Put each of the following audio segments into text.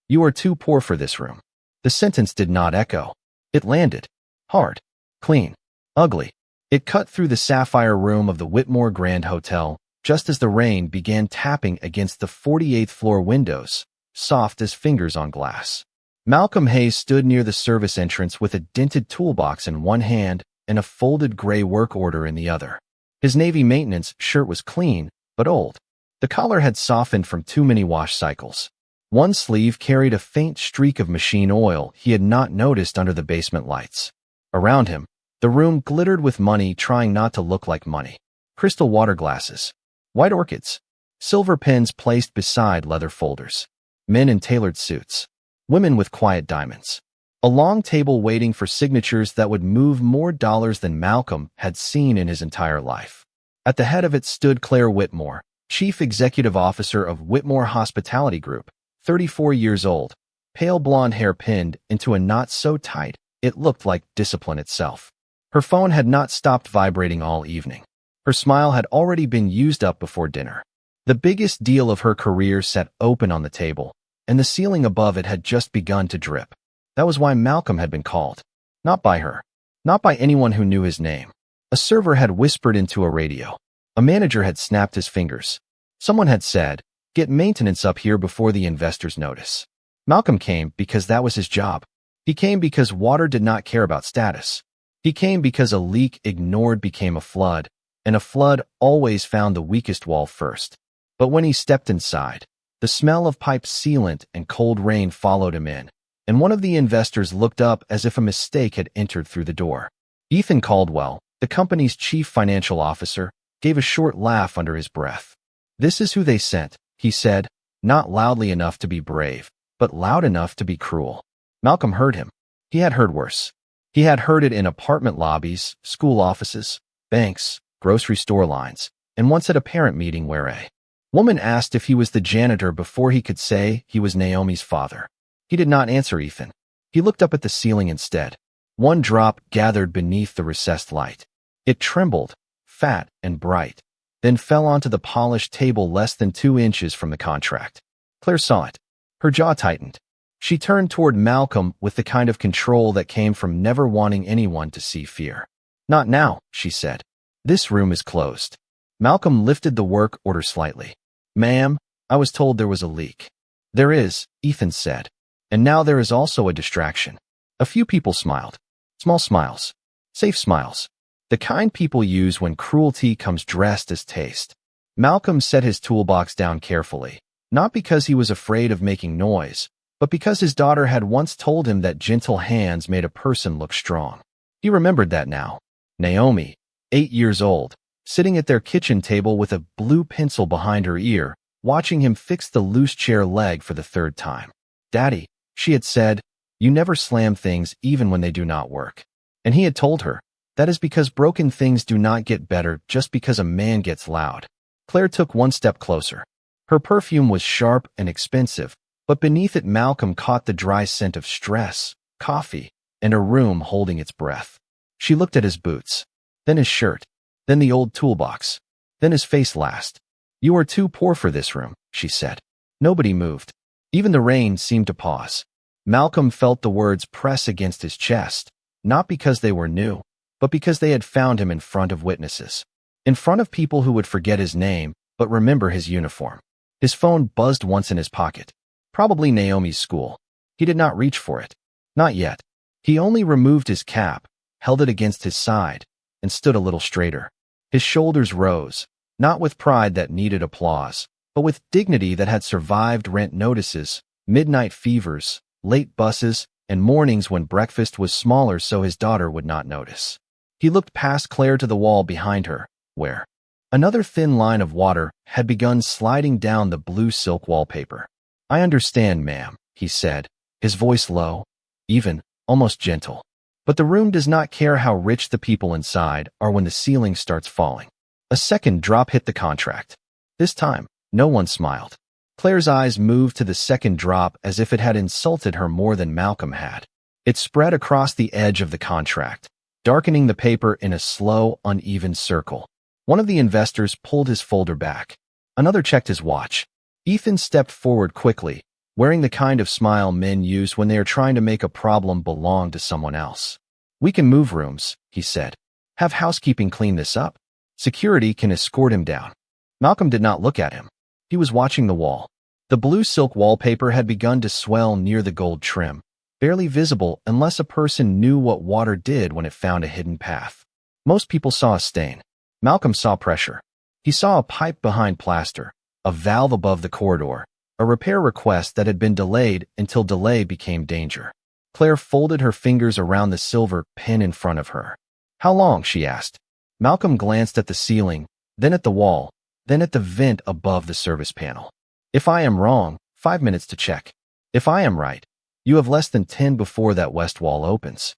You are too poor for this room. The sentence did not echo. It landed. Hard. Clean. Ugly. It cut through the sapphire room of the Whitmore Grand Hotel, just as the rain began tapping against the 48th floor windows, soft as fingers on glass. Malcolm Hayes stood near the service entrance with a dented toolbox in one hand and a folded gray work order in the other. His Navy maintenance shirt was clean, but old. The collar had softened from too many wash cycles. One sleeve carried a faint streak of machine oil he had not noticed under the basement lights. Around him, the room glittered with money trying not to look like money. Crystal water glasses. White orchids. Silver pens placed beside leather folders. Men in tailored suits. Women with quiet diamonds. A long table waiting for signatures that would move more dollars than Malcolm had seen in his entire life. At the head of it stood Claire Whitmore, Chief Executive Officer of Whitmore Hospitality Group, 34 years old, pale blonde hair pinned into a knot so tight it looked like discipline itself. Her phone had not stopped vibrating all evening. Her smile had already been used up before dinner. The biggest deal of her career sat open on the table, and the ceiling above it had just begun to drip. That was why Malcolm had been called. Not by her. Not by anyone who knew his name. A server had whispered into a radio. A manager had snapped his fingers. Someone had said, "Get maintenance up here before the investors notice." Malcolm came because that was his job. He came because water did not care about status. He came because a leak ignored became a flood, and a flood always found the weakest wall first. But when he stepped inside, the smell of pipe sealant and cold rain followed him in, and one of the investors looked up as if a mistake had entered through the door. Ethan Caldwell, the company's chief financial officer, gave a short laugh under his breath. "This is who they sent," he said, not loudly enough to be brave, but loud enough to be cruel. Malcolm heard him. He had heard worse. He had heard it in apartment lobbies, school offices, banks, grocery store lines, and once at a parent meeting where a woman asked if he was the janitor before he could say he was Naomi's father. He did not answer Ethan. He looked up at the ceiling instead. One drop gathered beneath the recessed light. It trembled, fat and bright, then fell onto the polished table less than 2 inches from the contract. Claire saw it. Her jaw tightened. She turned toward Malcolm with the kind of control that came from never wanting anyone to see fear. "Not now," she said. "This room is closed." Malcolm lifted the work order slightly. "Ma'am, I was told there was a leak." "There is," Ethan said. "And now there is also a distraction." A few people smiled. Small smiles. Safe smiles. The kind people use when cruelty comes dressed as taste. Malcolm set his toolbox down carefully, not because he was afraid of making noise, but because his daughter had once told him that gentle hands made a person look strong. He remembered that now. Naomi, 8 years old, sitting at their kitchen table with a blue pencil behind her ear, watching him fix the loose chair leg for the 3rd time. "Daddy," she had said, "you never slam things even when they do not work." And he had told her, that is because broken things do not get better just because a man gets loud. Claire took one step closer. Her perfume was sharp and expensive, but beneath it Malcolm caught the dry scent of stress, coffee, and a room holding its breath. She looked at his boots, then his shirt, then the old toolbox, then his face last. "You are too poor for this room," she said. Nobody moved. Even the rain seemed to pause. Malcolm felt the words press against his chest, not because they were new, but because they had found him in front of witnesses. In front of people who would forget his name, but remember his uniform. His phone buzzed once in his pocket. Probably Naomi's school. He did not reach for it. Not yet. He only removed his cap, held it against his side, and stood a little straighter. His shoulders rose, not with pride that needed applause, but with dignity that had survived rent notices, midnight fevers, late buses, and mornings when breakfast was smaller so his daughter would not notice. He looked past Claire to the wall behind her, where another thin line of water had begun sliding down the blue silk wallpaper. "I understand, ma'am," he said, his voice low, even, almost gentle. "But the room does not care how rich the people inside are when the ceiling starts falling." A second drop hit the contract. This time, no one smiled. Claire's eyes moved to the second drop as if it had insulted her more than Malcolm had. It spread across the edge of the contract, darkening the paper in a slow, uneven circle. One of the investors pulled his folder back. Another checked his watch. Ethan stepped forward quickly, wearing the kind of smile men use when they are trying to make a problem belong to someone else. "We can move rooms," he said. "Have housekeeping clean this up. Security can escort him down." Malcolm did not look at him. He was watching the wall. The blue silk wallpaper had begun to swell near the gold trim, barely visible unless a person knew what water did when it found a hidden path. Most people saw a stain. Malcolm saw pressure. He saw a pipe behind plaster, a valve above the corridor, a repair request that had been delayed until delay became danger. Claire folded her fingers around the silver pin in front of her. "How long?" she asked. Malcolm glanced at the ceiling, then at the wall, then at the vent above the service panel. "If I am wrong, 5 minutes to check. If I am right, you have less than 10 before that west wall opens."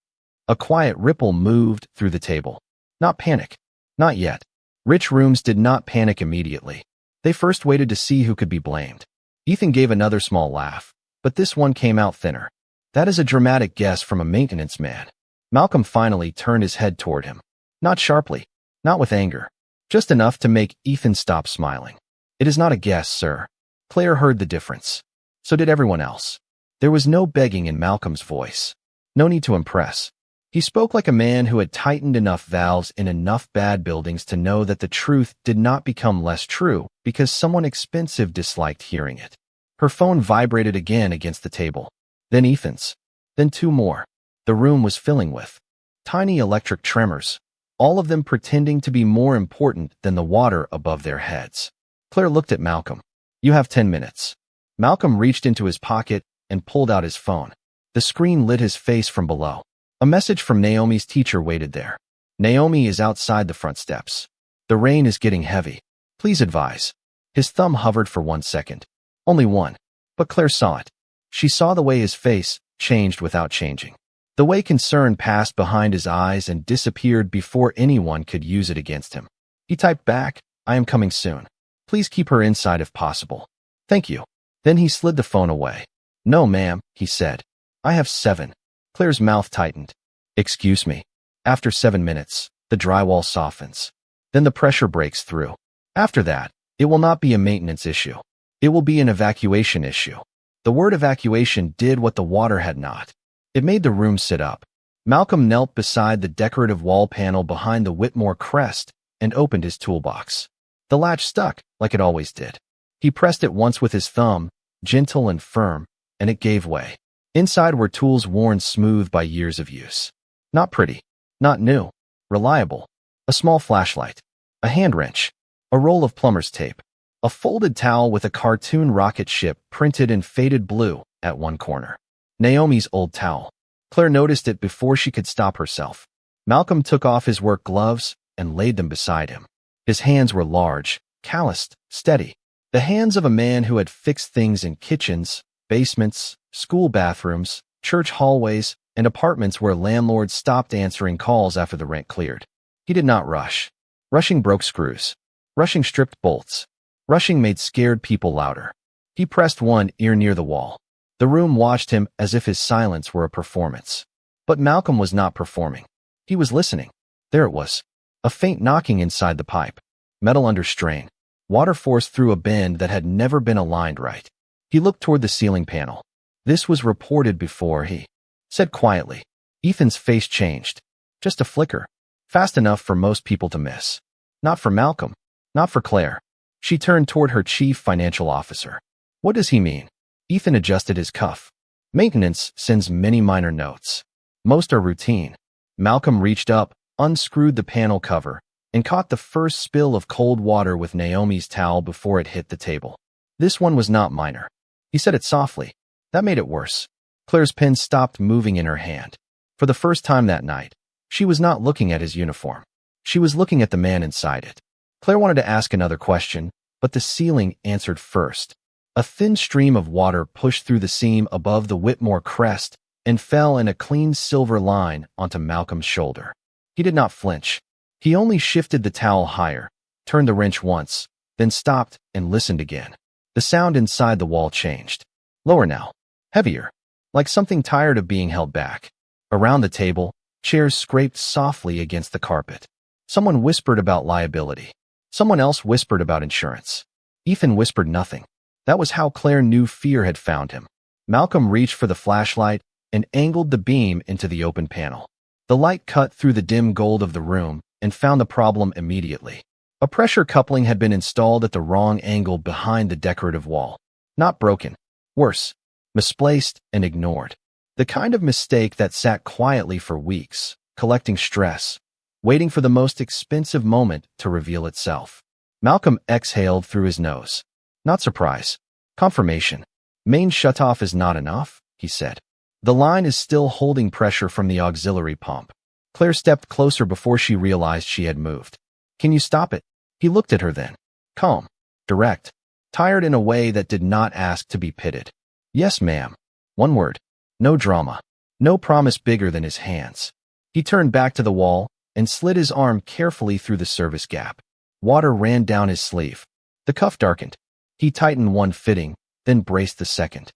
A quiet ripple moved through the table. Not panic. Not yet. Rich rooms did not panic immediately. They first waited to see who could be blamed. Ethan gave another small laugh, but this one came out thinner. "That is a dramatic guess from a maintenance man." Malcolm finally turned his head toward him. Not sharply, not with anger, just enough to make Ethan stop smiling. "It is not a guess, sir." Claire heard the difference. So did everyone else. There was no begging in Malcolm's voice. No need to impress. He spoke like a man who had tightened enough valves in enough bad buildings to know that the truth did not become less true because someone expensive disliked hearing it. Her phone vibrated again against the table. Then Ethan's. Then 2 more. The room was filling with tiny electric tremors, all of them pretending to be more important than the water above their heads. Claire looked at Malcolm. "You have 10 minutes." Malcolm reached into his pocket and pulled out his phone. The screen lit his face from below. A message from Naomi's teacher waited there. "Naomi is outside the front steps. The rain is getting heavy. Please advise." His thumb hovered for 1 second. Only one. But Claire saw it. She saw the way his face changed without changing. The way concern passed behind his eyes and disappeared before anyone could use it against him. He typed back, "I am coming soon. Please keep her inside if possible. Thank you." Then he slid the phone away. "No, ma'am," he said. "I have 7. Claire's mouth tightened. "Excuse me." After 7 minutes, the drywall softens. Then the pressure breaks through. After that, it will not be a maintenance issue. It will be an evacuation issue. The word evacuation did what the water had not. It made the room sit up. Malcolm knelt beside the decorative wall panel behind the Whitmore crest and opened his toolbox. The latch stuck, like it always did. He pressed it once with his thumb, gentle and firm, and it gave way. Inside were tools worn smooth by years of use. Not pretty, not new, reliable. A small flashlight, a hand wrench, a roll of plumber's tape, a folded towel with a cartoon rocket ship printed in faded blue at one corner. Naomi's old towel. Claire noticed it before she could stop herself. Malcolm took off his work gloves and laid them beside him. His hands were large, calloused, steady. The hands of a man who had fixed things in kitchens, basements, school bathrooms, church hallways, and apartments where landlords stopped answering calls after the rent cleared. He did not rush. Rushing broke screws. Rushing stripped bolts. Rushing made scared people louder. He pressed one ear near the wall. The room watched him as if his silence were a performance. But Malcolm was not performing. He was listening. There it was. A faint knocking inside the pipe. Metal under strain. Water forced through a bend that had never been aligned right. He looked toward the ceiling panel. "This was reported before," he said quietly. Ethan's face changed. Just a flicker. Fast enough for most people to miss. Not for Malcolm. Not for Claire. She turned toward her chief financial officer. "What does he mean?" Ethan adjusted his cuff. "Maintenance sends many minor notes. Most are routine." Malcolm reached up, unscrewed the panel cover, and caught the first spill of cold water with Naomi's towel before it hit the table. This one was not minor. He said it softly. That made it worse. Claire's pen stopped moving in her hand. For the first time that night, she was not looking at his uniform. She was looking at the man inside it. Claire wanted to ask another question, but the ceiling answered first. A thin stream of water pushed through the seam above the Whitmore crest and fell in a clean silver line onto Malcolm's shoulder. He did not flinch. He only shifted the towel higher, turned the wrench once, then stopped and listened again. The sound inside the wall changed. Lower now. Heavier. Like something tired of being held back. Around the table, chairs scraped softly against the carpet. Someone whispered about liability. Someone else whispered about insurance. Ethan whispered nothing. That was how Claire knew fear had found him. Malcolm reached for the flashlight and angled the beam into the open panel. The light cut through the dim gold of the room and found the problem immediately. A pressure coupling had been installed at the wrong angle behind the decorative wall. Not broken. Worse, misplaced and ignored. The kind of mistake that sat quietly for weeks, collecting stress, waiting for the most expensive moment to reveal itself. Malcolm exhaled through his nose. Not surprise. Confirmation. Main shutoff is not enough, he said. The line is still holding pressure from the auxiliary pump. Claire stepped closer before she realized she had moved. Can you stop it? He looked at her then. Calm. Direct. Tired in a way that did not ask to be pitted. Yes, ma'am. One word. No drama. No promise bigger than his hands. He turned back to the wall and slid his arm carefully through the service gap. Water ran down his sleeve. The cuff darkened. He tightened one fitting, then braced the second.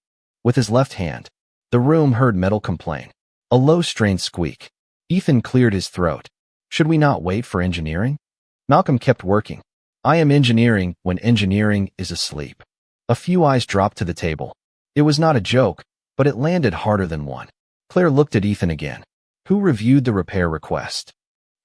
With his left hand, the room heard metal complain. A low, strained squeak. Ethan cleared his throat. Should we not wait for engineering? Malcolm kept working. I am engineering when engineering is asleep. A few eyes dropped to the table. It was not a joke, but it landed harder than one. Claire looked at Ethan again. Who reviewed the repair request?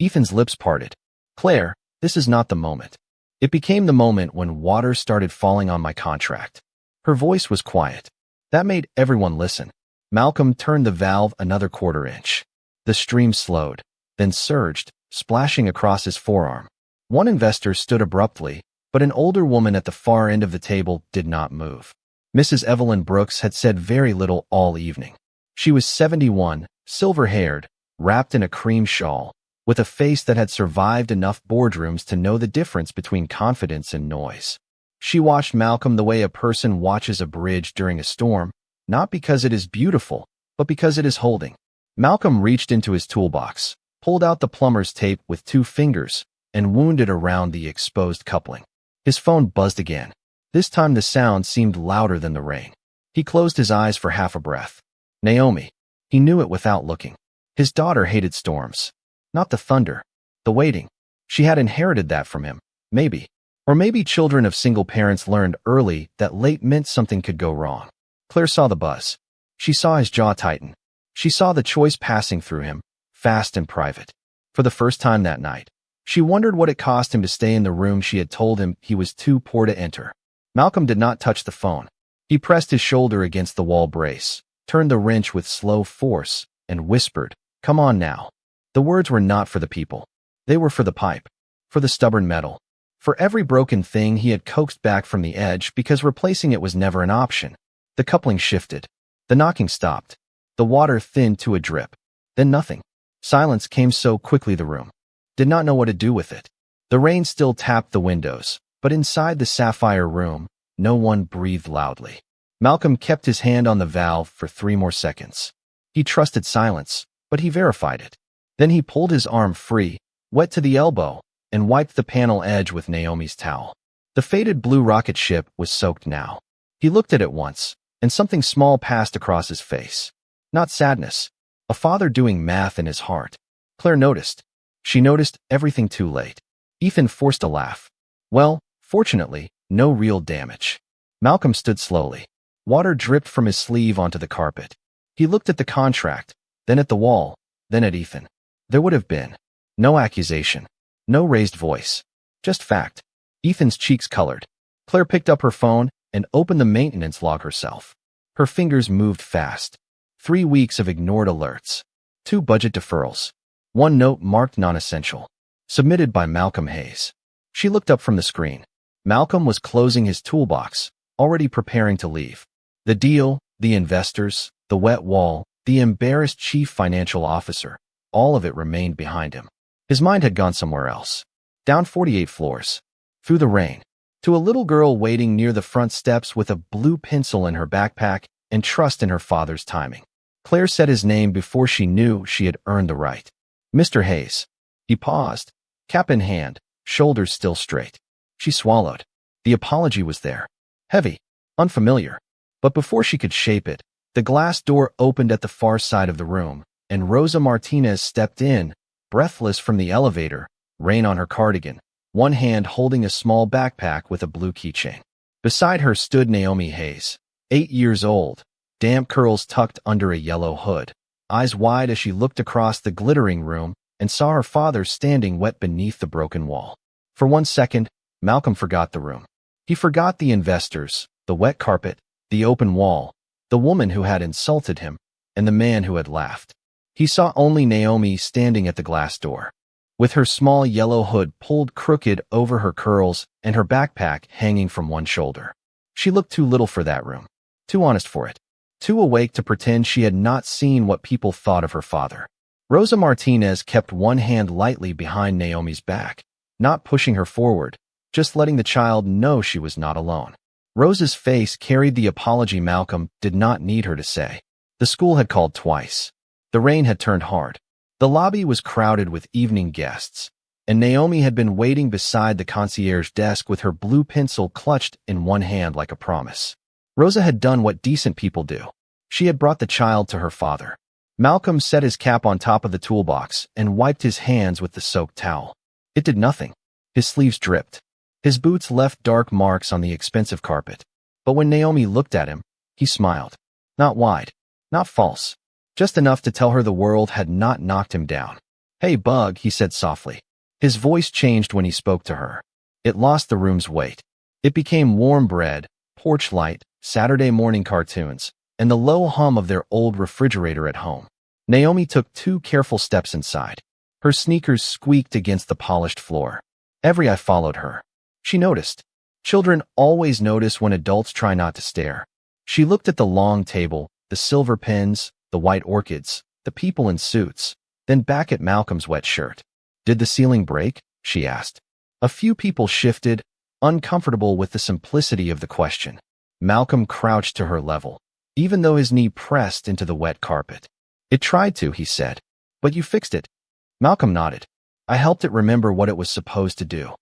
Ethan's lips parted. Claire, this is not the moment. It became the moment when water started falling on my contract. Her voice was quiet. That made everyone listen. Malcolm turned the valve another quarter-inch. The stream slowed, then surged, splashing across his forearm. One investor stood abruptly, but an older woman at the far end of the table did not move. Mrs. Evelyn Brooks had said very little all evening. She was 71, silver-haired, wrapped in a cream shawl, with a face that had survived enough boardrooms to know the difference between confidence and noise. She watched Malcolm the way a person watches a bridge during a storm, not because it is beautiful, but because it is holding. Malcolm reached into his toolbox, pulled out the plumber's tape with 2 fingers, and wound it around the exposed coupling. His phone buzzed again. This time the sound seemed louder than the rain. He closed his eyes for half a breath. Naomi. He knew it without looking. His daughter hated storms. Not the thunder. The waiting. She had inherited that from him. Maybe. Or maybe children of single parents learned early that late meant something could go wrong. Claire saw the buzz. She saw his jaw tighten. She saw the choice passing through him, fast and private. For the first time that night, she wondered what it cost him to stay in the room she had told him he was too poor to enter. Malcolm did not touch the phone. He pressed his shoulder against the wall brace, turned the wrench with slow force, and whispered, "Come on now." The words were not for the people. They were for the pipe, for the stubborn metal, for every broken thing he had coaxed back from the edge because replacing it was never an option. The coupling shifted. The knocking stopped. The water thinned to a drip. Then nothing. Silence came so quickly the room did not know what to do with it. The rain still tapped the windows, but inside the sapphire room, no one breathed loudly. Malcolm kept his hand on the valve for 3 more seconds. He trusted silence, but he verified it. Then he pulled his arm free, wet to the elbow, and wiped the panel edge with Naomi's towel. The faded blue rocket ship was soaked now. He looked at it once, and something small passed across his face. Not sadness. A father doing math in his heart. Claire noticed. She noticed everything too late. Ethan forced a laugh. Well, fortunately, no real damage. Malcolm stood slowly. Water dripped from his sleeve onto the carpet. He looked at the contract, then at the wall, then at Ethan. There would have been no accusation, no raised voice, just fact. Ethan's cheeks colored. Claire picked up her phone and opened the maintenance log herself. Her fingers moved fast. 3 weeks of ignored alerts. 2 budget deferrals. 1 note marked non-essential. Submitted by Malcolm Hayes. She looked up from the screen. Malcolm was closing his toolbox, already preparing to leave. The deal, the investors, the wet wall, the embarrassed chief financial officer, all of it remained behind him. His mind had gone somewhere else. Down 48 floors. Through the rain. To a little girl waiting near the front steps with a blue pencil in her backpack and trust in her father's timing. Claire said his name before she knew she had earned the right. Mr. Hayes. He paused, cap in hand, shoulders still straight. She swallowed. The apology was there. Heavy. Unfamiliar. But before she could shape it, the glass door opened at the far side of the room, and Rosa Martinez stepped in, breathless from the elevator, rain on her cardigan, one hand holding a small backpack with a blue keychain. Beside her stood Naomi Hayes, 8 years old, damp curls tucked under a yellow hood, eyes wide as she looked across the glittering room and saw her father standing wet beneath the broken wall. For 1 second, Malcolm forgot the room. He forgot the investors, the wet carpet, the open wall, the woman who had insulted him, and the man who had laughed. He saw only Naomi standing at the glass door, with her small yellow hood pulled crooked over her curls and her backpack hanging from one shoulder. She looked too little for that room, too honest for it, too awake to pretend she had not seen what people thought of her father. Rosa Martinez kept one hand lightly behind Naomi's back, not pushing her forward, just letting the child know she was not alone. Rosa's face carried the apology Malcolm did not need her to say. The school had called twice. The rain had turned hard. The lobby was crowded with evening guests, and Naomi had been waiting beside the concierge desk with her blue pencil clutched in one hand like a promise. Rosa had done what decent people do. She had brought the child to her father. Malcolm set his cap on top of the toolbox and wiped his hands with the soaked towel. It did nothing. His sleeves dripped. His boots left dark marks on the expensive carpet. But when Naomi looked at him, he smiled. Not wide, not false, just enough to tell her the world had not knocked him down. "Hey, Bug," he said softly. His voice changed when he spoke to her. It lost the room's weight. It became warm bread, porch light, Saturday morning cartoons, and the low hum of their old refrigerator at home. Naomi took 2 careful steps inside. Her sneakers squeaked against the polished floor. Every eye followed her. She noticed. Children always notice when adults try not to stare. She looked at the long table, the silver pins, the white orchids, the people in suits, then back at Malcolm's wet shirt. "Did the ceiling break?" she asked. A few people shifted, uncomfortable with the simplicity of the question. Malcolm crouched to her level, even though his knee pressed into the wet carpet. "It tried to," he said. "But you fixed it." Malcolm nodded. "I helped it remember what it was supposed to do."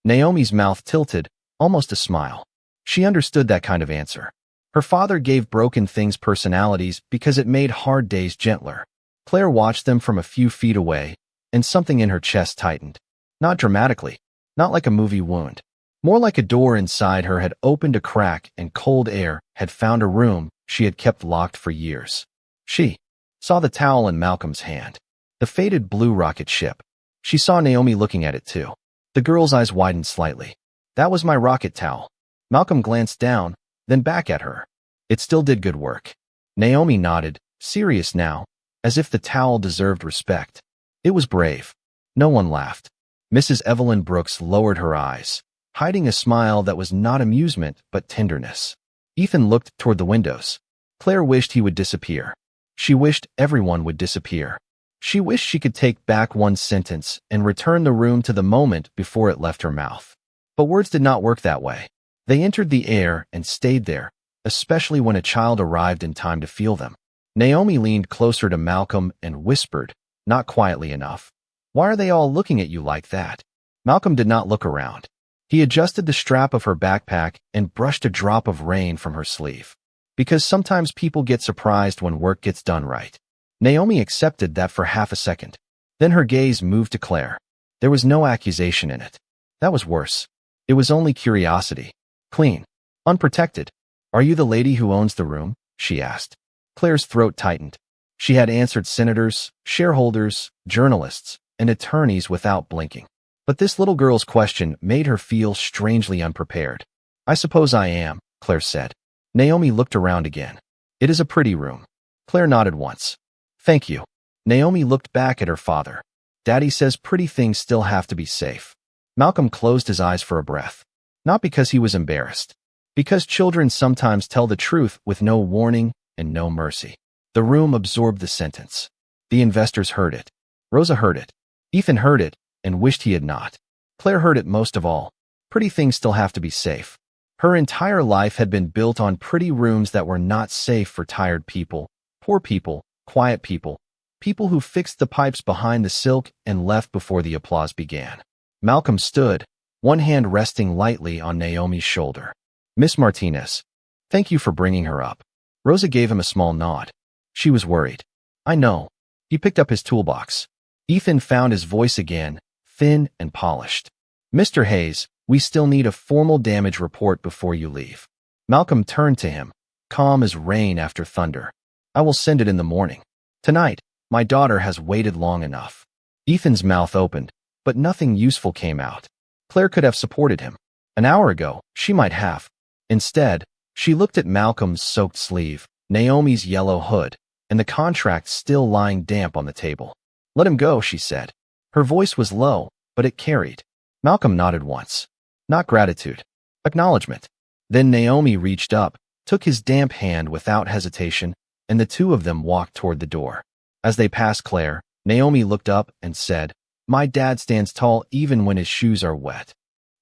Naomi's mouth tilted, almost a smile. She understood that kind of answer. Her father gave broken things personalities because it made hard days gentler. Claire watched them from a few feet away, and something in her chest tightened. Not dramatically, not like a movie wound. More like a door inside her had opened a crack and cold air had found a room she had kept locked for years. She saw the towel in Malcolm's hand, the faded blue rocket ship. She saw Naomi looking at it too. The girl's eyes widened slightly. "That was my rocket towel." Malcolm glanced down, then back at her. "It still did good work." Naomi nodded, serious now, as if the towel deserved respect. It was brave. No one laughed. Mrs. Evelyn Brooks lowered her eyes, hiding a smile that was not amusement but tenderness. Ethan looked toward the windows. Claire wished he would disappear. She wished everyone would disappear. She wished she could take back one sentence and return the room to the moment before it left her mouth. But words did not work that way. They entered the air and stayed there, especially when a child arrived in time to feel them. Naomi leaned closer to Malcolm and whispered, not quietly enough, "Why are they all looking at you like that?" Malcolm did not look around. He adjusted the strap of her backpack and brushed a drop of rain from her sleeve. Because sometimes people get surprised when work gets done right. Naomi accepted that for half a second. Then her gaze moved to Claire. There was no accusation in it. That was worse. It was only curiosity. Clean. Unprotected. "Are you the lady who owns the room?" she asked. Claire's throat tightened. She had answered senators, shareholders, journalists, and attorneys without blinking. But this little girl's question made her feel strangely unprepared. "I suppose I am," Claire said. Naomi looked around again. "It is a pretty room." Claire nodded once. "Thank you." Naomi looked back at her father. "Daddy says pretty things still have to be safe." Malcolm closed his eyes for a breath. Not because he was embarrassed. Because children sometimes tell the truth with no warning and no mercy. The room absorbed the sentence. The investors heard it. Rosa heard it. Ethan heard it and wished he had not. Claire heard it most of all. Pretty things still have to be safe. Her entire life had been built on pretty rooms that were not safe for tired people, poor people, quiet people, people who fixed the pipes behind the silk and left before the applause began. Malcolm stood, one hand resting lightly on Naomi's shoulder. "Miss Martinez, thank you for bringing her up." Rosa gave him a small nod. She was worried. "I know." He picked up his toolbox. Ethan found his voice again, thin and polished. "Mr. Hayes, We still need a formal damage report before you leave. Malcolm turned to him, calm as rain after thunder. I will send it in the morning. Tonight, my daughter has waited long enough. Ethan's mouth opened, but nothing useful came out. Claire could have supported him. An hour ago, she might have. Instead, she looked at Malcolm's soaked sleeve, Naomi's yellow hood, and the contract still lying damp on the table. Let him go, she said. Her voice was low, but it carried. Malcolm nodded once. Not gratitude. Acknowledgement. Then Naomi reached up, took his damp hand without hesitation, and the two of them walked toward the door. As they passed Claire, Naomi looked up and said, My dad stands tall even when his shoes are wet.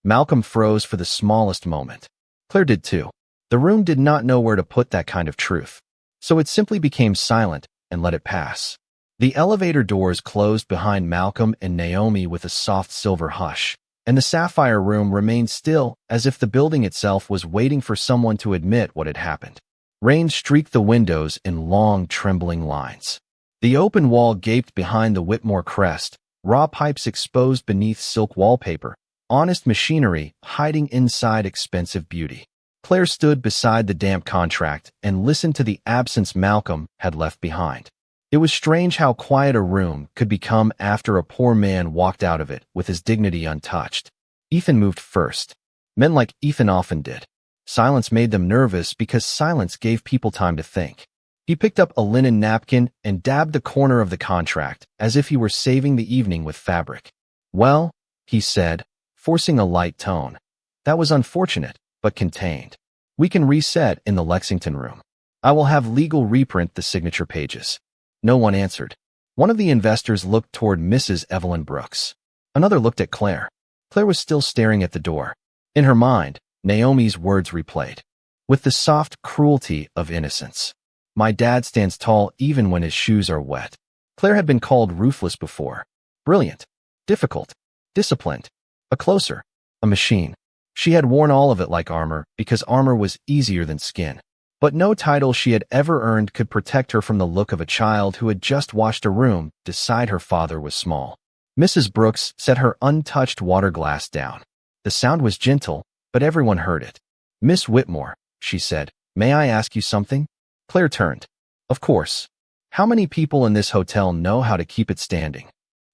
Malcolm froze for the smallest moment. Claire did too. The room did not know where to put that kind of truth. So it simply became silent and let it pass. The elevator doors closed behind Malcolm and Naomi with a soft silver hush, and the sapphire room remained still as if the building itself was waiting for someone to admit what had happened. Rain streaked the windows in long, trembling lines. The open wall gaped behind the Whitmore crest, raw pipes exposed beneath silk wallpaper, honest machinery hiding inside expensive beauty. Claire stood beside the damp contract and listened to the absence Malcolm had left behind. It was strange how quiet a room could become after a poor man walked out of it with his dignity untouched. Ethan moved first. Men like Ethan often did. Silence made them nervous because silence gave people time to think. He picked up a linen napkin and dabbed the corner of the contract as if he were saving the evening with fabric. Well, he said, forcing a light tone. That was unfortunate, but contained. We can reset in the Lexington room. I will have legal reprint the signature pages. No one answered. One of the investors looked toward Mrs. Evelyn Brooks. Another looked at Claire. Claire was still staring at the door. In her mind, Naomi's words replayed, with the soft cruelty of innocence. My dad stands tall even when his shoes are wet. Claire had been called ruthless before. Brilliant. Difficult. Disciplined. A closer. A machine. She had worn all of it like armor because armor was easier than skin. But no title she had ever earned could protect her from the look of a child who had just washed a room decide her father was small. Mrs. Brooks set her untouched water glass down. The sound was gentle, but everyone heard it. Miss Whitmore, she said, may I ask you something? Claire turned. Of course. How many people in this hotel know how to keep it standing?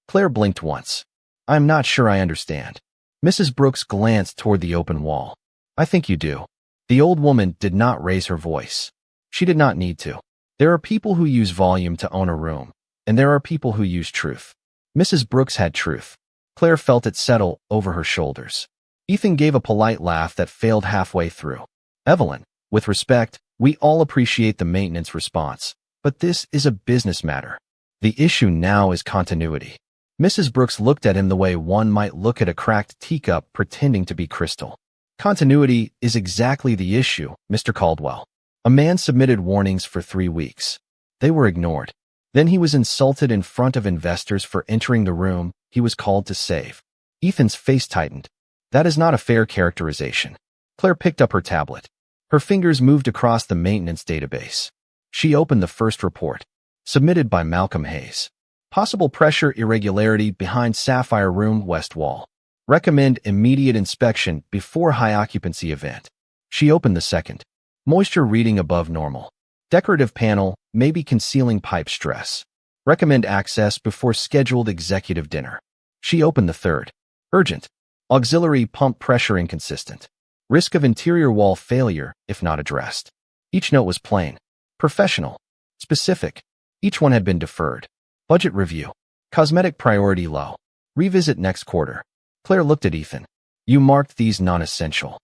Claire blinked once. I'm not sure I understand. Mrs. Brooks glanced toward the open wall. I think you do. The old woman did not raise her voice. She did not need to. There are people who use volume to own a room, and there are people who use truth. Mrs. Brooks had truth. Claire felt it settle over her shoulders. Ethan gave a polite laugh that failed halfway through. Evelyn, with respect, we all appreciate the maintenance response, but this is a business matter. The issue now is continuity. Mrs. Brooks looked at him the way one might look at a cracked teacup pretending to be crystal. Continuity is exactly the issue, Mr. Caldwell. A man submitted warnings for 3 weeks. They were ignored. Then he was insulted in front of investors for entering the room he was called to save. Ethan's face tightened. That is not a fair characterization. Claire picked up her tablet. Her fingers moved across the maintenance database. She opened the first report, submitted by Malcolm Hayes. Possible pressure irregularity behind Sapphire Room West Wall. Recommend immediate inspection before high occupancy event. She opened the second. Moisture reading above normal. Decorative panel, maybe concealing pipe stress. Recommend access before scheduled executive dinner. She opened the third. Urgent. Auxiliary pump pressure inconsistent. Risk of interior wall failure if not addressed. Each note was plain. Professional. Specific. Each one had been deferred. Budget review. Cosmetic priority low. Revisit next quarter. Claire looked at Ethan. You marked these non-essential.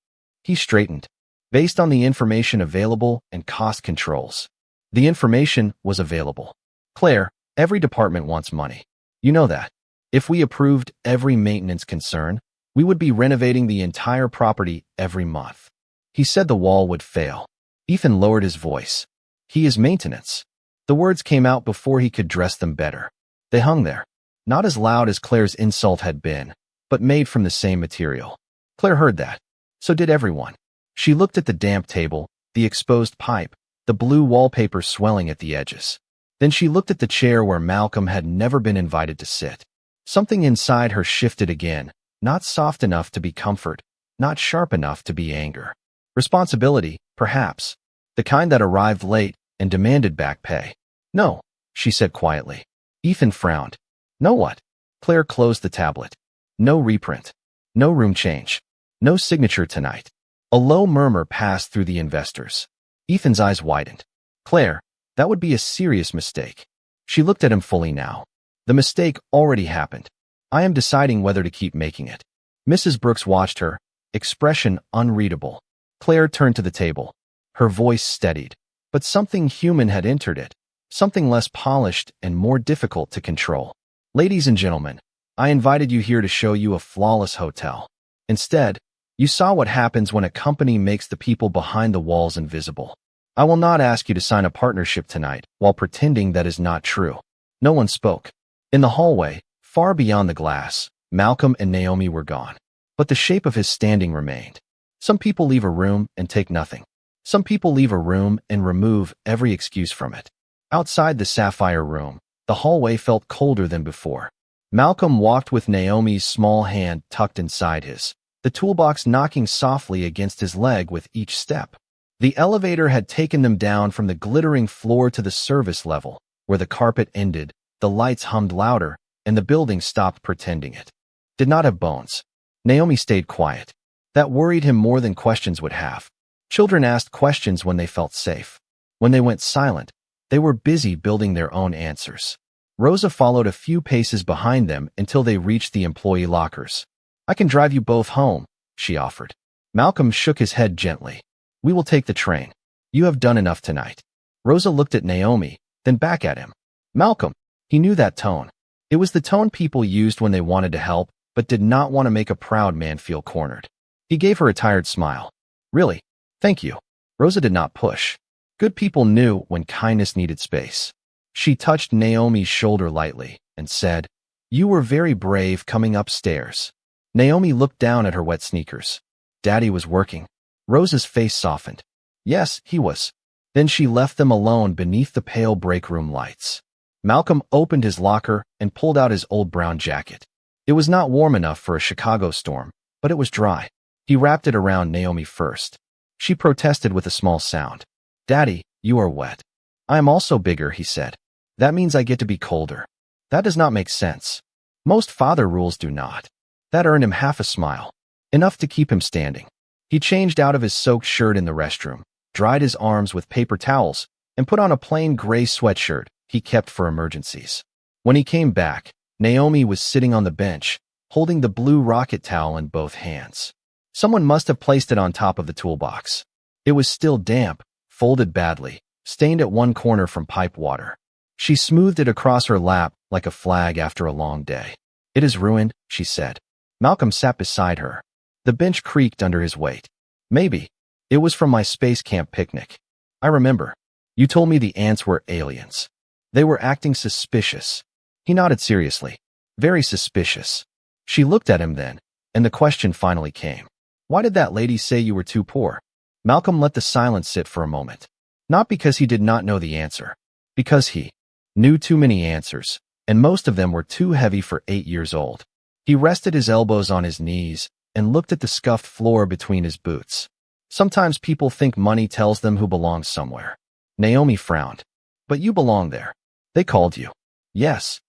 He straightened. Based on the information available and cost controls. The information was available. Claire, every department wants money. You know that. If we approved every maintenance concern, we would be renovating the entire property every month. He said the wall would fail. Ethan lowered his voice. He is maintenance. The words came out before he could dress them better. They hung there. Not as loud as Claire's insult had been, but made from the same material. Claire heard that. So did everyone. She looked at the damp table, the exposed pipe, the blue wallpaper swelling at the edges. Then she looked at the chair where Malcolm had never been invited to sit. Something inside her shifted again, not soft enough to be comfort, not sharp enough to be anger. Responsibility, perhaps, the kind that arrived late and demanded back pay. No, she said quietly. Ethan frowned. No what? Claire closed the tablet. No reprint. No room change. No signature tonight. A low murmur passed through the investors. Ethan's eyes widened. Claire, that would be a serious mistake. She looked at him fully now. The mistake already happened. I am deciding whether to keep making it. Mrs. Brooks watched her, expression unreadable. Claire turned to the table. Her voice steadied. But something human had entered it. Something less polished and more difficult to control. Ladies and gentlemen, I invited you here to show you a flawless hotel. Instead, you saw what happens when a company makes the people behind the walls invisible. I will not ask you to sign a partnership tonight while pretending that is not true. No one spoke. In the hallway, far beyond the glass, Malcolm and Naomi were gone. But the shape of his standing remained. Some people leave a room and take nothing. Some people leave a room and remove every excuse from it. Outside the sapphire room, the hallway felt colder than before. Malcolm walked with Naomi's small hand tucked inside his, the toolbox knocking softly against his leg with each step. The elevator had taken them down from the glittering floor to the service level, where the carpet ended, the lights hummed louder, and the building stopped pretending it did not have bones. Naomi stayed quiet. That worried him more than questions would have. Children asked questions when they felt safe. When they went silent, they were busy building their own answers. Rosa followed a few paces behind them until they reached the employee lockers. I can drive you both home, she offered. Malcolm shook his head gently. We will take the train. You have done enough tonight. Rosa looked at Naomi, then back at him. Malcolm. He knew that tone. It was the tone people used when they wanted to help, but did not want to make a proud man feel cornered. He gave her a tired smile. Really? Thank you. Rosa did not push. Good people knew when kindness needed space. She touched Naomi's shoulder lightly and said, You were very brave coming upstairs. Naomi looked down at her wet sneakers. Daddy was working. Rosa's face softened. Yes, he was. Then she left them alone beneath the pale break room lights. Malcolm opened his locker and pulled out his old brown jacket. It was not warm enough for a Chicago storm, but it was dry. He wrapped it around Naomi first. She protested with a small sound. Daddy, you are wet. I am also bigger, he said. That means I get to be colder. That does not make sense. Most father rules do not. That earned him half a smile. Enough to keep him standing. He changed out of his soaked shirt in the restroom, dried his arms with paper towels, and put on a plain gray sweatshirt he kept for emergencies. When he came back, Naomi was sitting on the bench, holding the blue rocket towel in both hands. Someone must have placed it on top of the toolbox. It was still damp, folded badly, stained at one corner from pipe water. She smoothed it across her lap like a flag after a long day. It is ruined, she said. Malcolm sat beside her. The bench creaked under his weight. Maybe. It was from my space camp picnic. I remember. You told me the ants were aliens. They were acting suspicious. He nodded seriously. Very suspicious. She looked at him then, and the question finally came. Why did that lady say you were too poor? Malcolm let the silence sit for a moment. Not because he did not know the answer. Because he knew too many answers, and most of them were too heavy for 8 years old. He rested his elbows on his knees and looked at the scuffed floor between his boots. Sometimes people think money tells them who belongs somewhere. Naomi frowned. But you belong there. They called you. Yes.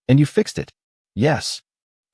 And you fixed it. Yes.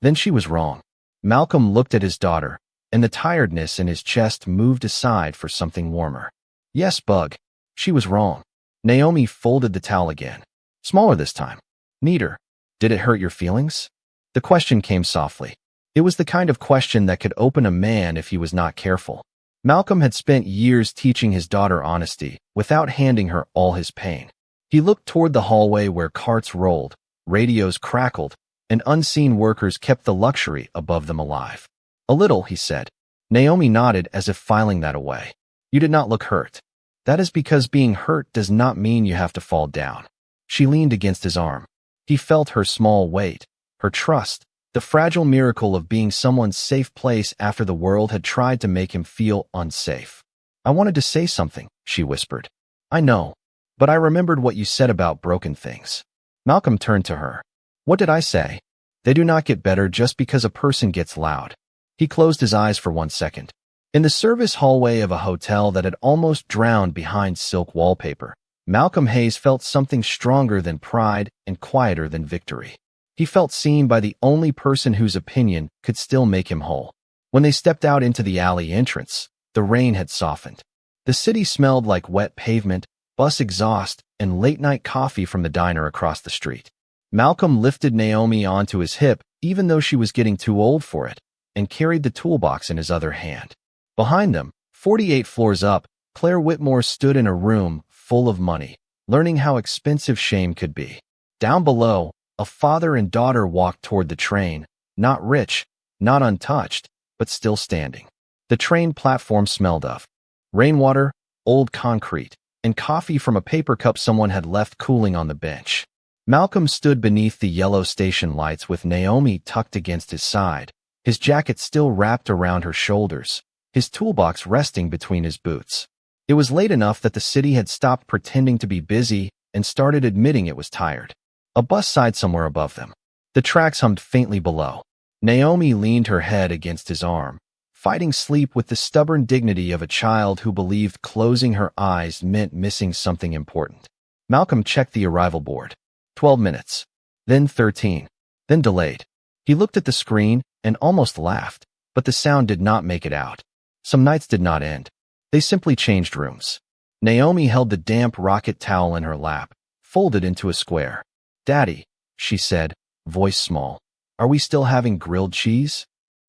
Then she was wrong. Malcolm looked at his daughter, and the tiredness in his chest moved aside for something warmer. Yes, Bug. She was wrong. Naomi folded the towel again. Smaller this time. Neater. Did it hurt your feelings? The question came softly. It was the kind of question that could open a man if he was not careful. Malcolm had spent years teaching his daughter honesty without handing her all his pain. He looked toward the hallway where carts rolled, radios crackled, and unseen workers kept the luxury above them alive. A little, he said. Naomi nodded as if filing that away. You did not look hurt. That is because being hurt does not mean you have to fall down. She leaned against his arm. He felt her small weight, her trust, the fragile miracle of being someone's safe place after the world had tried to make him feel unsafe. I wanted to say something, she whispered. I know, but I remembered what you said about broken things. Malcolm turned to her. What did I say? They do not get better just because a person gets loud. He closed his eyes for 1 second. In the service hallway of a hotel that had almost drowned behind silk wallpaper, Malcolm Hayes felt something stronger than pride and quieter than victory. He felt seen by the only person whose opinion could still make him whole. When they stepped out into the alley entrance, the rain had softened. The city smelled like wet pavement, bus exhaust, and late-night coffee from the diner across the street. Malcolm lifted Naomi onto his hip, even though she was getting too old for it, and carried the toolbox in his other hand. Behind them, 48 floors up, Claire Whitmore stood in a room full of money, learning how expensive shame could be. Down below, a father and daughter walked toward the train, not rich, not untouched, but still standing. The train platform smelled of rainwater, old concrete, and coffee from a paper cup someone had left cooling on the bench. Malcolm stood beneath the yellow station lights with Naomi tucked against his side, his jacket still wrapped around her shoulders, his toolbox resting between his boots. It was late enough that the city had stopped pretending to be busy and started admitting it was tired. A bus sighed somewhere above them. The tracks hummed faintly below. Naomi leaned her head against his arm, fighting sleep with the stubborn dignity of a child who believed closing her eyes meant missing something important. Malcolm checked the arrival board. 12 minutes. Then 13. Then delayed. He looked at the screen and almost laughed, but the sound did not make it out. Some nights did not end. They simply changed rooms. Naomi held the damp rocket towel in her lap, folded into a square. "Daddy," she said, voice small, "are we still having grilled cheese?"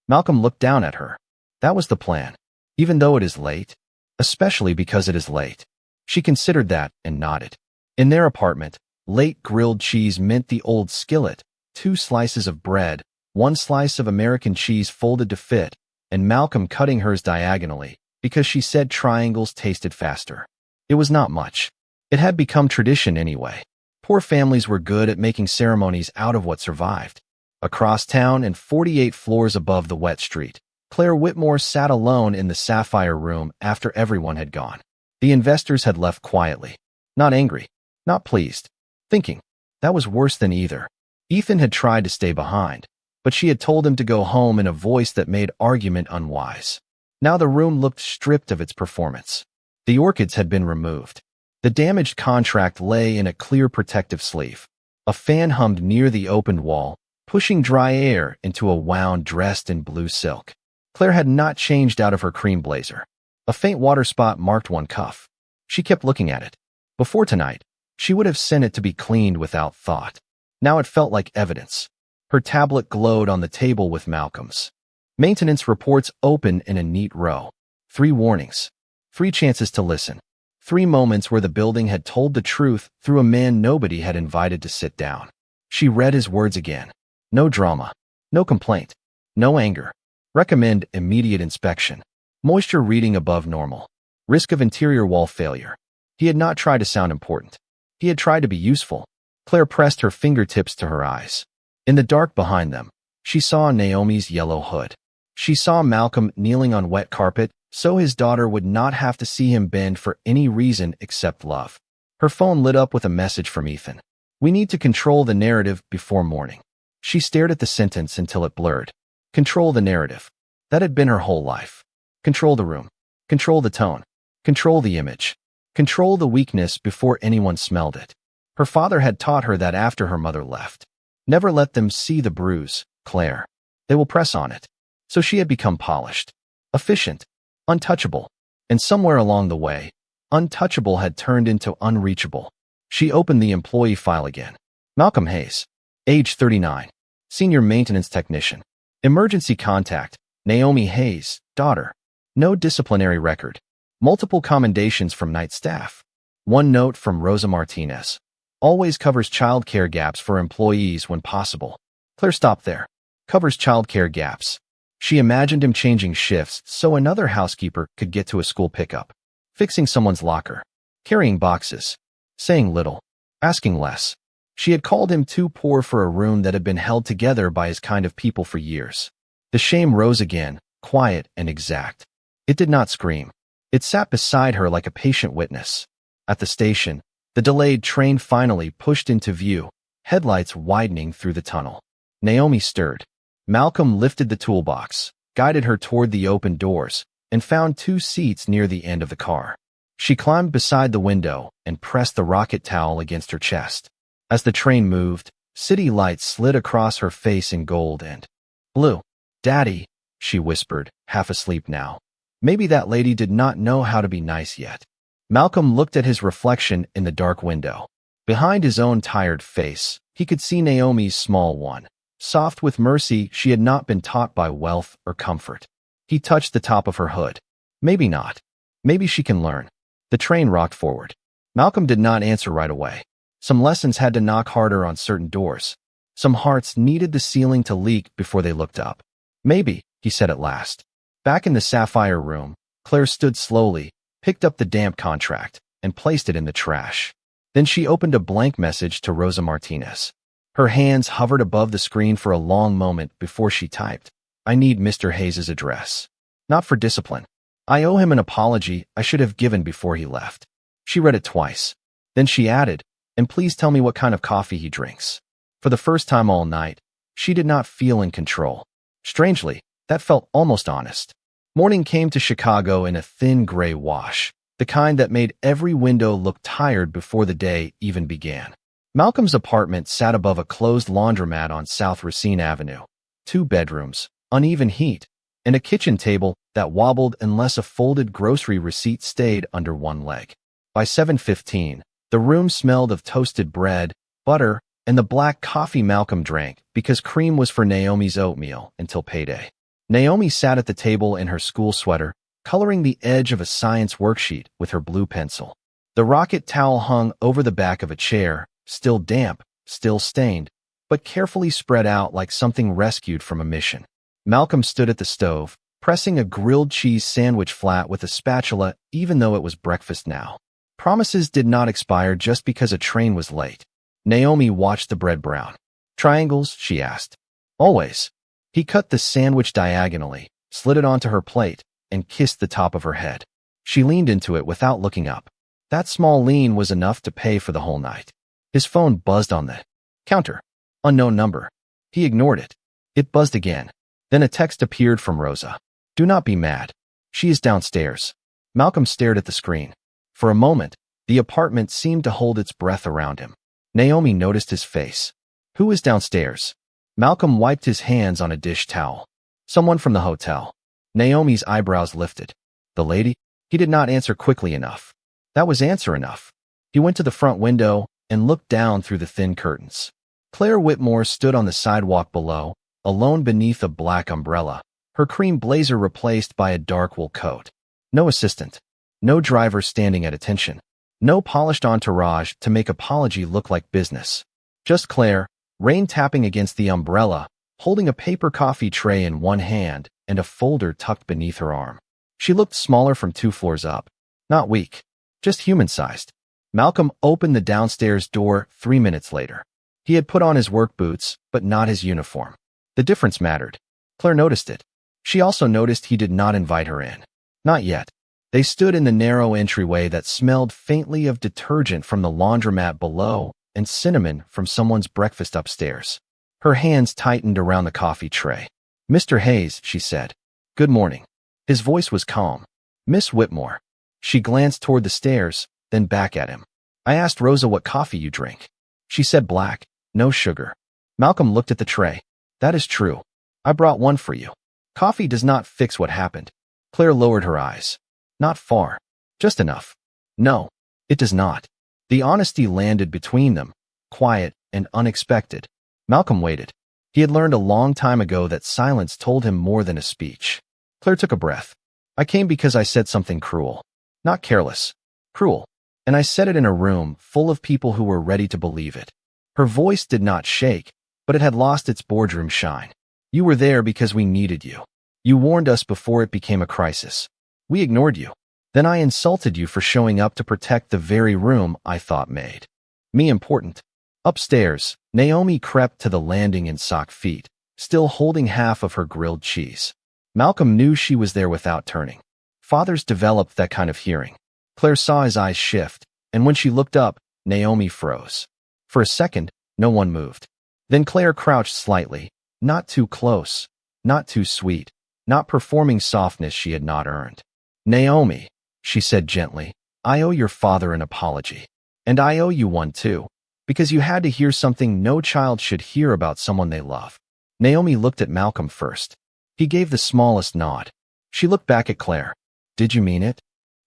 Malcolm looked down at her. That was the plan. Even though it is late, especially because it is late. She considered that and nodded. In their apartment, late grilled cheese meant the old skillet, 2 slices of bread, 1 slice of American cheese folded to fit, and Malcolm cutting hers diagonally, because she said triangles tasted faster. It was not much. It had become tradition anyway. Poor families were good at making ceremonies out of what survived. Across town and 48 floors above the wet street, Claire Whitmore sat alone in the sapphire room after everyone had gone. The investors had left quietly. Not angry, not pleased, thinking. That was worse than either. Ethan had tried to stay behind, but she had told him to go home in a voice that made argument unwise. Now the room looked stripped of its performance. The orchids had been removed. The damaged contract lay in a clear protective sleeve. A fan hummed near the opened wall, pushing dry air into a wound dressed in blue silk. Claire had not changed out of her cream blazer. A faint water spot marked one cuff. She kept looking at it. Before tonight, she would have sent it to be cleaned without thought. Now it felt like evidence. Her tablet glowed on the table with Malcolm's. Maintenance reports open in a neat row. 3 warnings. 3 chances to listen. 3 moments where the building had told the truth through a man nobody had invited to sit down. She read his words again. No drama. No complaint. No anger. Recommend immediate inspection. Moisture reading above normal. Risk of interior wall failure. He had not tried to sound important. He had tried to be useful. Claire pressed her fingertips to her eyes. In the dark behind them, she saw Naomi's yellow hood. She saw Malcolm kneeling on wet carpet, so his daughter would not have to see him bend for any reason except love. Her phone lit up with a message from Ethan. "We need to control the narrative before morning." She stared at the sentence until it blurred. Control the narrative. That had been her whole life. Control the room. Control the tone. Control the image. Control the weakness before anyone smelled it. Her father had taught her that after her mother left. Never let them see the bruise, Claire. They will press on it. So she had become polished, efficient, untouchable, and somewhere along the way, untouchable had turned into unreachable. She opened the employee file again. Malcolm Hayes, age 39, senior maintenance technician. Emergency contact, Naomi Hayes, daughter. No disciplinary record. Multiple commendations from night staff. 1 note from Rosa Martinez. Always covers childcare gaps for employees when possible. Claire stopped there. Covers childcare gaps. She imagined him changing shifts so another housekeeper could get to a school pickup. Fixing someone's locker. Carrying boxes. Saying little. Asking less. She had called him too poor for a room that had been held together by his kind of people for years. The shame rose again, quiet and exact. It did not scream. It sat beside her like a patient witness. At the station, the delayed train finally pushed into view, headlights widening through the tunnel. Naomi stirred. Malcolm lifted the toolbox. guided her toward the open doors, and found 2 seats near the end of the car. She climbed beside the window and pressed the rocket towel against her chest. As the train moved, city lights slid across her face in gold and blue. "Daddy," she whispered, half asleep now. Maybe that lady did not know how to be nice yet. Malcolm looked at his reflection in the dark window. Behind his own tired face, he could see Naomi's small one, soft with mercy she had not been taught by wealth or comfort. He touched the top of her hood. Maybe not. Maybe she can learn. The train rocked forward. Malcolm did not answer right away. Some lessons had to knock harder on certain doors. Some hearts needed the ceiling to leak before they looked up. "Maybe," he said at last. Back in the sapphire room, Claire stood slowly, picked up the damp contract, and placed it in the trash. Then she opened a blank message to Rosa Martinez. Her hands hovered above the screen for a long moment before she typed, "I need Mr. Hayes's address. Not for discipline. I owe him an apology I should have given before he left." She read it twice. Then she added, "And please tell me what kind of coffee he drinks." For the first time all night, she did not feel in control. Strangely, that felt almost honest. Morning came to Chicago in a thin gray wash, the kind that made every window look tired before the day even began. Malcolm's apartment sat above a closed laundromat on South Racine Avenue. 2 bedrooms, uneven heat, and a kitchen table that wobbled unless a folded grocery receipt stayed under one leg. By 7:15, the room smelled of toasted bread, butter, and the black coffee Malcolm drank because cream was for Naomi's oatmeal until payday. Naomi sat at the table in her school sweater, coloring the edge of a science worksheet with her blue pencil. The rocket towel hung over the back of a chair, still damp, still stained, but carefully spread out like something rescued from a mission. Malcolm stood at the stove, pressing a grilled cheese sandwich flat with a spatula even though it was breakfast now. Promises did not expire just because a train was late. Naomi watched the bread brown. "Triangles?" she asked. "Always." He cut the sandwich diagonally, slid it onto her plate, and kissed the top of her head. She leaned into it without looking up. That small lean was enough to pay for the whole night. His phone buzzed on the counter. Unknown number. He ignored it. It buzzed again. Then a text appeared from Rosa. "Do not be mad. She is downstairs." Malcolm stared at the screen. For a moment, the apartment seemed to hold its breath around him. Naomi noticed his face. "Who is downstairs?" Malcolm wiped his hands on a dish towel. "Someone from the hotel." Naomi's eyebrows lifted. "The lady?" He did not answer quickly enough. That was answer enough. He went to the front window and looked down through the thin curtains. Claire Whitmore stood on the sidewalk below, alone beneath a black umbrella, her cream blazer replaced by a dark wool coat. No assistant. No driver standing at attention. No polished entourage to make apology look like business. Just Claire, rain tapping against the umbrella, holding a paper coffee tray in one hand and a folder tucked beneath her arm. She looked smaller from 2 floors up. Not weak. Just human-sized. Malcolm opened the downstairs door 3 minutes later. He had put on his work boots, but not his uniform. The difference mattered. Claire noticed it. She also noticed he did not invite her in. Not yet. They stood in the narrow entryway that smelled faintly of detergent from the laundromat below and cinnamon from someone's breakfast upstairs. Her hands tightened around the coffee tray. "Mr. Hayes," she said. "Good morning." His voice was calm. "Miss Whitmore." She glanced toward the stairs, then back at him. "I asked Rosa what coffee you drink. She said black, no sugar." Malcolm looked at the tray. "That is true. I brought one for you. Coffee does not fix what happened." Claire lowered her eyes. "Not far. Just enough." "No, it does not." The honesty landed between them, quiet and unexpected. Malcolm waited. He had learned a long time ago that silence told him more than a speech. Claire took a breath. "I came because I said something cruel. Not careless. Cruel. And I said it in a room full of people who were ready to believe it." Her voice did not shake, but it had lost its boardroom shine. "You were there because we needed you. You warned us before it became a crisis. We ignored you. Then I insulted you for showing up to protect the very room I thought made me important." Upstairs, Naomi crept to the landing in sock feet, still holding half of her grilled cheese. Malcolm knew she was there without turning. Fathers developed that kind of hearing. Claire saw his eyes shift, and when she looked up, Naomi froze. For a second, no one moved. Then Claire crouched slightly, not too close, not too sweet, not performing softness she had not earned. "Naomi," she said gently, "I owe your father an apology. And I owe you one too, because you had to hear something no child should hear about someone they love." Naomi looked at Malcolm first. He gave the smallest nod. She looked back at Claire. "Did you mean it?"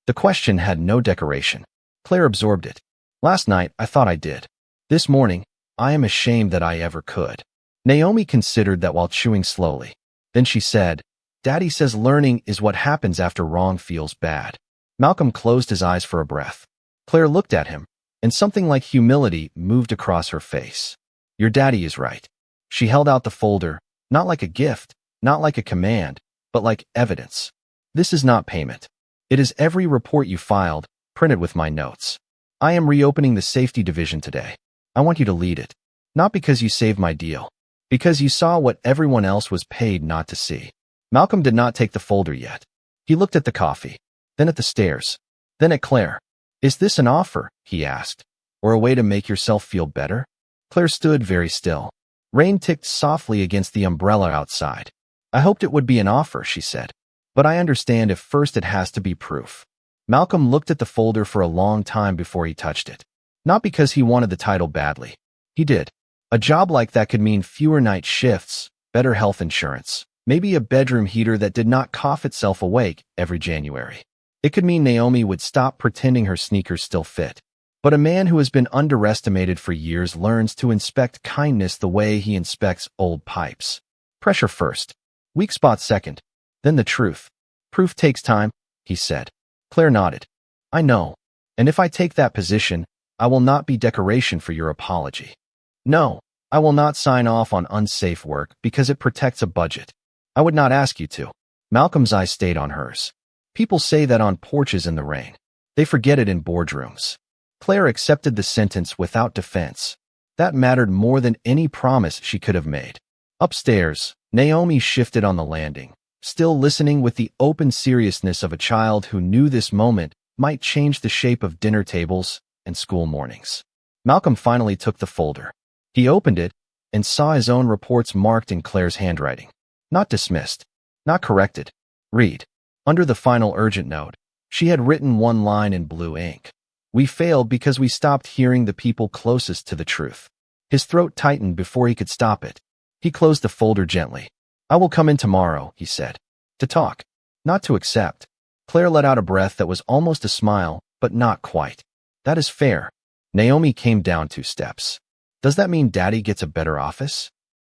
The question had no decoration. Claire absorbed it. "Last night, I thought I did. This morning, I am ashamed that I ever could." Naomi considered that while chewing slowly. Then she said, "Daddy says learning is what happens after wrong feels bad." Malcolm closed his eyes for a breath. Claire looked at him, and something like humility moved across her face. "Your daddy is right." She held out the folder, not like a gift, not like a command, but like evidence. "This is not payment. It is every report you filed, printed with my notes. I am reopening the safety division today. I want you to lead it. Not because you saved my deal. Because you saw what everyone else was paid not to see." Malcolm did not take the folder yet. He looked at the coffee, then at the stairs, then at Claire. "Is this an offer?" he asked. "Or a way to make yourself feel better?" Claire stood very still. Rain ticked softly against the umbrella outside. "I hoped it would be an offer," she said. "But I understand if first it has to be proof." Malcolm looked at the folder for a long time before he touched it. Not because he wanted the title badly. He did. A job like that could mean fewer night shifts, better health insurance, maybe a bedroom heater that did not cough itself awake every January. It could mean Naomi would stop pretending her sneakers still fit. But a man who has been underestimated for years learns to inspect kindness the way he inspects old pipes. Pressure first, weak spot second, then the truth. "Proof takes time," he said. Claire nodded. "I know. And if I take that position, I will not be decoration for your apology. No, I will not sign off on unsafe work because it protects a budget. I would not ask you to." Malcolm's eyes stayed on hers. "People say that on porches in the rain. They forget it in boardrooms." Claire accepted the sentence without defense. That mattered more than any promise she could have made. Upstairs, Naomi shifted on the landing, still listening with the open seriousness of a child who knew this moment might change the shape of dinner tables and school mornings. Malcolm finally took the folder. He opened it and saw his own reports marked in Claire's handwriting. Not dismissed, not corrected. Read. Under the final urgent note, she had written one line in blue ink. "We failed because we stopped hearing the people closest to the truth." His throat tightened before he could stop it. He closed the folder gently. "I will come in tomorrow," he said. "To talk, not to accept." Claire let out a breath that was almost a smile, but not quite. "That is fair." Naomi came down 2 steps. "Does that mean Daddy gets a better office?"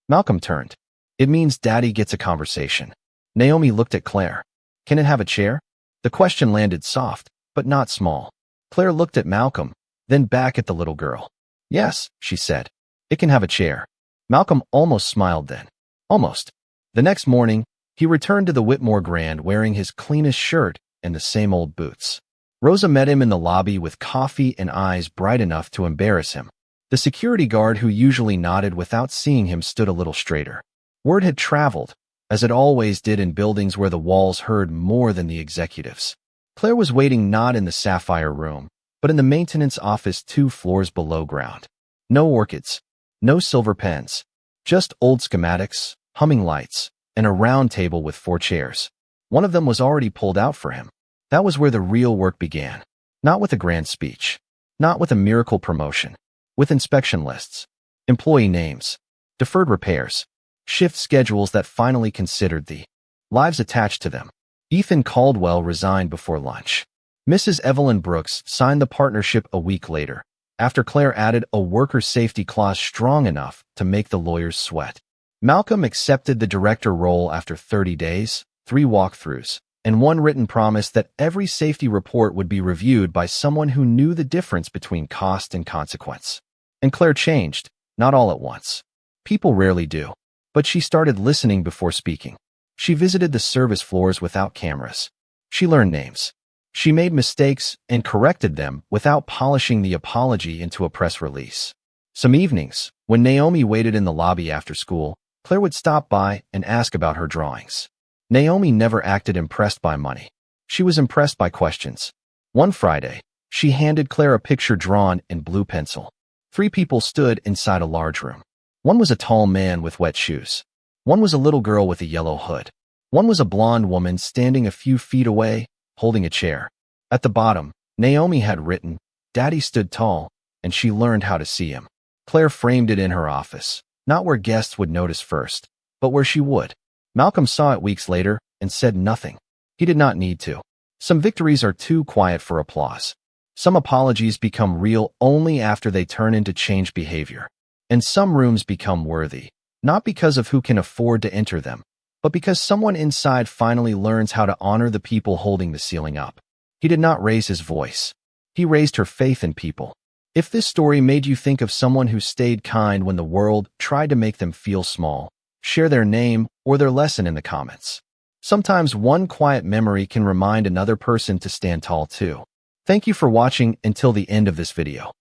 Malcolm turned. "It means Daddy gets a conversation." Naomi looked at Claire. "Can it have a chair?" The question landed soft, but not small. Claire looked at Malcolm, then back at the little girl. "Yes," she said. "It can have a chair." Malcolm almost smiled then. Almost. The next morning, he returned to the Whitmore Grand wearing his cleanest shirt and the same old boots. Rosa met him in the lobby with coffee and eyes bright enough to embarrass him. The security guard who usually nodded without seeing him stood a little straighter. Word had traveled, as it always did in buildings where the walls heard more than the executives. Claire was waiting not in the Sapphire Room, but in the maintenance office 2 floors below ground. No orchids, no silver pens, just old schematics, humming lights, and a round table with 4 chairs. One of them was already pulled out for him. That was where the real work began. Not with a grand speech, not with a miracle promotion, with inspection lists, employee names, deferred repairs, shift schedules that finally considered the lives attached to them. Ethan Caldwell resigned before lunch. Mrs. Evelyn Brooks signed the partnership a week later, after Claire added a worker safety clause strong enough to make the lawyers sweat. Malcolm accepted the director role after 30 days, 3 walkthroughs, and 1 written promise that every safety report would be reviewed by someone who knew the difference between cost and consequence. And Claire changed, not all at once. People rarely do. But she started listening before speaking. She visited the service floors without cameras. She learned names. She made mistakes and corrected them without polishing the apology into a press release. Some evenings, when Naomi waited in the lobby after school, Claire would stop by and ask about her drawings. Naomi never acted impressed by money. She was impressed by questions. One Friday, she handed Claire a picture drawn in blue pencil. 3 people stood inside a large room. One was a tall man with wet shoes. One was a little girl with a yellow hood. One was a blonde woman standing a few feet away, holding a chair. At the bottom, Naomi had written, "Daddy stood tall, and she learned how to see him." Claire framed it in her office, not where guests would notice first, but where she would. Malcolm saw it weeks later and said nothing. He did not need to. Some victories are too quiet for applause. Some apologies become real only after they turn into changed behavior. And some rooms become worthy, not because of who can afford to enter them, but because someone inside finally learns how to honor the people holding the ceiling up. He did not raise his voice. He raised her faith in people. If this story made you think of someone who stayed kind when the world tried to make them feel small, share their name or their lesson in the comments. Sometimes one quiet memory can remind another person to stand tall too. Thank you for watching until the end of this video.